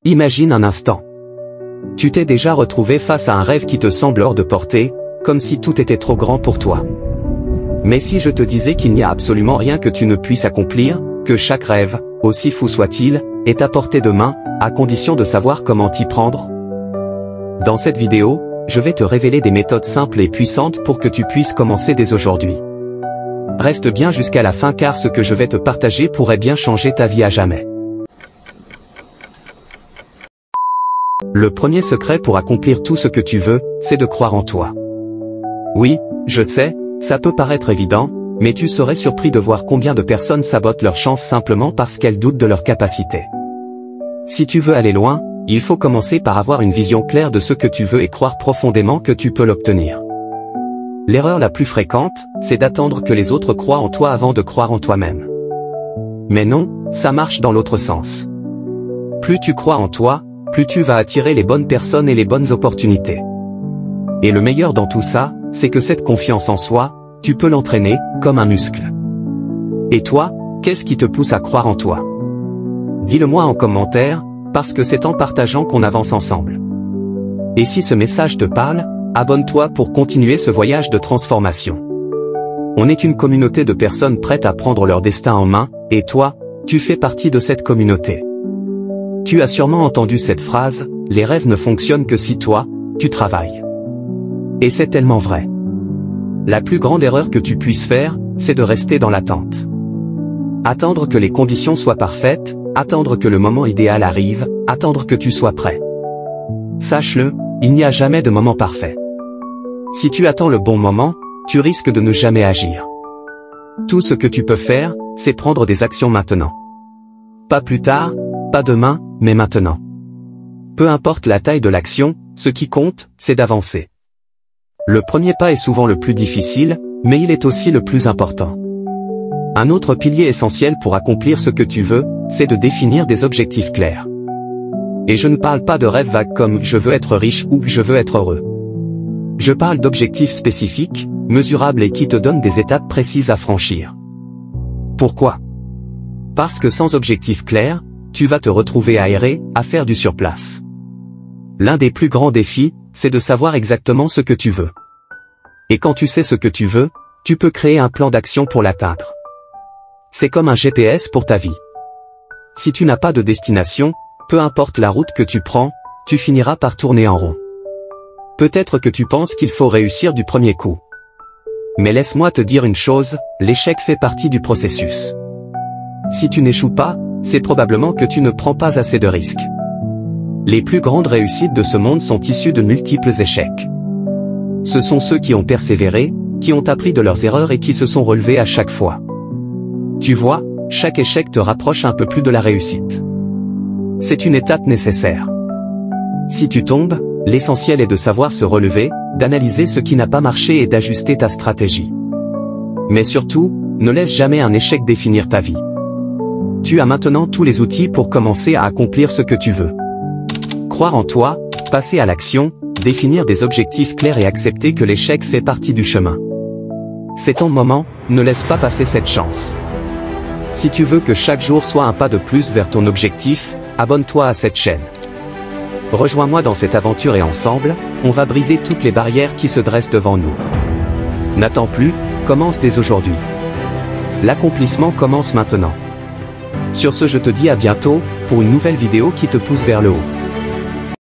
Imagine un instant. Tu t'es déjà retrouvé face à un rêve qui te semble hors de portée, comme si tout était trop grand pour toi. Mais si je te disais qu'il n'y a absolument rien que tu ne puisses accomplir, que chaque rêve, aussi fou soit-il, est à portée de main, à condition de savoir comment t'y prendre? Dans cette vidéo, je vais te révéler des méthodes simples et puissantes pour que tu puisses commencer dès aujourd'hui. Reste bien jusqu'à la fin car ce que je vais te partager pourrait bien changer ta vie à jamais. Le premier secret pour accomplir tout ce que tu veux, c'est de croire en toi. Oui, je sais, ça peut paraître évident, mais tu serais surpris de voir combien de personnes sabotent leur chance simplement parce qu'elles doutent de leurs capacités. Si tu veux aller loin, il faut commencer par avoir une vision claire de ce que tu veux et croire profondément que tu peux l'obtenir. L'erreur la plus fréquente, c'est d'attendre que les autres croient en toi avant de croire en toi-même. Mais non, ça marche dans l'autre sens. Plus tu crois en toi, plus tu vas attirer les bonnes personnes et les bonnes opportunités. Et le meilleur dans tout ça, c'est que cette confiance en soi, tu peux l'entraîner, comme un muscle. Et toi, qu'est-ce qui te pousse à croire en toi? Dis-le-moi en commentaire, parce que c'est en partageant qu'on avance ensemble. Et si ce message te parle, abonne-toi pour continuer ce voyage de transformation. On est une communauté de personnes prêtes à prendre leur destin en main, et toi, tu fais partie de cette communauté. Tu as sûrement entendu cette phrase, les rêves ne fonctionnent que si toi, tu travailles. Et c'est tellement vrai. La plus grande erreur que tu puisses faire, c'est de rester dans l'attente. Attendre que les conditions soient parfaites, attendre que le moment idéal arrive, attendre que tu sois prêt. Sache-le, il n'y a jamais de moment parfait. Si tu attends le bon moment, tu risques de ne jamais agir. Tout ce que tu peux faire, c'est prendre des actions maintenant. Pas plus tard, pas demain, mais maintenant. Peu importe la taille de l'action, ce qui compte, c'est d'avancer. Le premier pas est souvent le plus difficile, mais il est aussi le plus important. Un autre pilier essentiel pour accomplir ce que tu veux, c'est de définir des objectifs clairs. Et je ne parle pas de rêves vagues comme « je veux être riche » ou « je veux être heureux ». Je parle d'objectifs spécifiques, mesurables et qui te donnent des étapes précises à franchir. Pourquoi? Parce que sans objectif clair, tu vas te retrouver aéré, à faire du surplace. L'un des plus grands défis, c'est de savoir exactement ce que tu veux. Et quand tu sais ce que tu veux, tu peux créer un plan d'action pour l'atteindre. C'est comme un GPS pour ta vie. Si tu n'as pas de destination, peu importe la route que tu prends, tu finiras par tourner en rond. Peut-être que tu penses qu'il faut réussir du premier coup. Mais laisse-moi te dire une chose, l'échec fait partie du processus. Si tu n'échoues pas, c'est probablement que tu ne prends pas assez de risques. Les plus grandes réussites de ce monde sont issues de multiples échecs. Ce sont ceux qui ont persévéré, qui ont appris de leurs erreurs et qui se sont relevés à chaque fois. Tu vois, chaque échec te rapproche un peu plus de la réussite. C'est une étape nécessaire. Si tu tombes, l'essentiel est de savoir se relever, d'analyser ce qui n'a pas marché et d'ajuster ta stratégie. Mais surtout, ne laisse jamais un échec définir ta vie. Tu as maintenant tous les outils pour commencer à accomplir ce que tu veux. Croire en toi, passer à l'action, définir des objectifs clairs et accepter que l'échec fait partie du chemin. C'est ton moment, ne laisse pas passer cette chance. Si tu veux que chaque jour soit un pas de plus vers ton objectif, abonne-toi à cette chaîne. Rejoins-moi dans cette aventure et ensemble, on va briser toutes les barrières qui se dressent devant nous. N'attends plus, commence dès aujourd'hui. L'accomplissement commence maintenant. Sur ce, je te dis à bientôt, pour une nouvelle vidéo qui te pousse vers le haut.